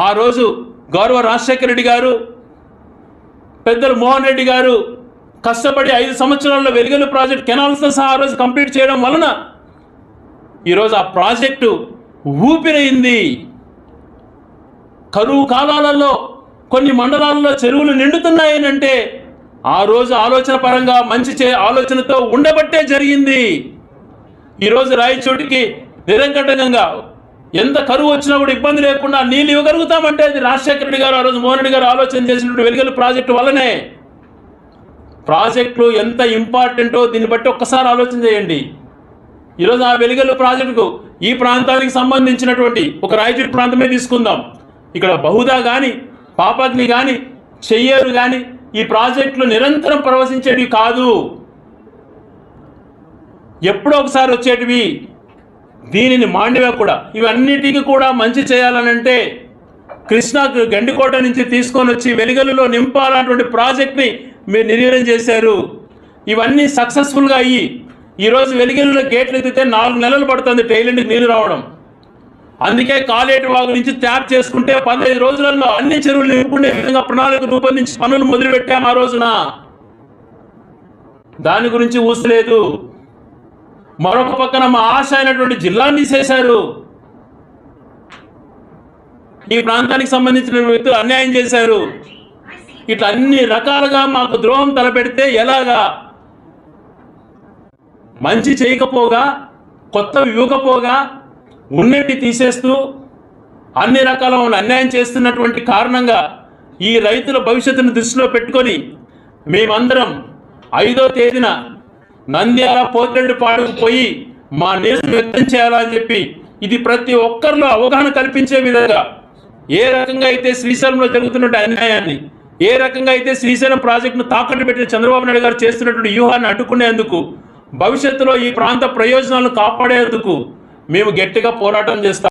ఆ రోజు గౌరవ రాజశేఖర రెడ్డి గారు, పెద్దలు మోహన్ రెడ్డి గారు కష్టపడి 5 సంవత్సరాల్లో వెలుగొండ ప్రాజెక్ట్ కెనాల్స్తో సహా ఆ రోజు కంప్లీట్ చేయడం వలన ఈరోజు ఆ ప్రాజెక్టు ఊపిరైంది. కరువు కాలాలలో కొన్ని మండలాల్లో చెరువులు నిండుతున్నాయనంటే ఆ రోజు ఆలోచన పరంగా మంచి ఆలోచనతో ఉండబట్టే జరిగింది. ఈరోజు రాయచోటికి నిరంకటంగా ఎంత కరువు వచ్చినా కూడా ఇబ్బంది లేకుండా నీళ్ళు ఇవ్వగలుగుతామంటే అది రాజశేఖర రెడ్డి గారు, ఆ రోజు మోహన్ రెడ్డి గారు ఆలోచన చేసినటువంటి వెలుగొండ ప్రాజెక్టు వల్లనే. ప్రాజెక్టులు ఎంత ఇంపార్టెంటో దీన్ని బట్టి ఒక్కసారి ఆలోచన చేయండి. ఈరోజు ఆ వెలుగొండ ప్రాజెక్టుకు ఈ ప్రాంతానికి సంబంధించినటువంటి ఒక రాయచోటి ప్రాంతమే తీసుకుందాం. ఇక్కడ బహుదా కానీ, పాపగ్ని కానీ, చెయ్యేరు కానీ ఈ ప్రాజెక్టులు నిరంతరం ప్రవహించేటివి కాదు, ఎప్పుడో ఒకసారి వచ్చేటివి. దీనిని మాండవ కూడా ఇవన్నిటికీ కూడా మంచి చేయాలనంటే కృష్ణాకు గండికోట నుంచి తీసుకొని వచ్చి వెలుగొండలో నింపాలన్నటువంటి ప్రాజెక్ట్ని మీరు నిర్వీర్యం చేశారు. ఇవన్నీ సక్సెస్ఫుల్గా అయ్యి ఈరోజు వెలుగొండలో గేట్లు ఎత్తితే 4 నెలలు పడుతుంది టైలెంట్కి నీళ్ళు రావడం. అందుకే కాలేటి వాగు నుంచి ట్యాప్ చేసుకుంటే 15 రోజులలో అన్ని చెరువులు నింపుకునే విధంగా ప్రణాళిక రూపొందించి పనులు మొదలుపెట్టాము ఆ రోజున. దాని గురించి ఊసలేదు. మరొక పక్కన మా ఆశ అయినటువంటి జిల్లాను తీసేశారు. ఈ ప్రాంతానికి సంబంధించిన వ్యక్తులు అన్యాయం చేశారు. ఇట్లా అన్ని రకాలుగా మాకు ద్రోహం తలపెడితే ఎలాగా? మంచి చేయకపోగా, కొత్తవి ఇవ్వకపోగా, ఉన్నటి తీసేస్తూ అన్ని రకాల అన్యాయం చేస్తున్నటువంటి కారణంగా ఈ రైతుల భవిష్యత్తును దృష్టిలో పెట్టుకొని మేమందరం 5వ తేదీన నంద్యాల పోతిరెడ్డిపాడుకు పోయి మా నిరసన వ్యక్తం చేయాలని చెప్పి, ఇది ప్రతి ఒక్కరిలో అవగాహన కల్పించే విధంగా, ఏ రకంగా అయితే శ్రీశైలంలో జరుగుతున్న అన్యాయాన్ని, ఏ రకంగా అయితే శ్రీశైలం ప్రాజెక్టును తాకట్టు పెట్టిన చంద్రబాబు నాయుడు గారు చేస్తున్నటువంటి వ్యూహాన్ని అడ్డుకునేందుకు, భవిష్యత్తులో ఈ ప్రాంత ప్రయోజనాలను కాపాడేందుకు మేము గట్టిగా పోరాటం చేస్తాం.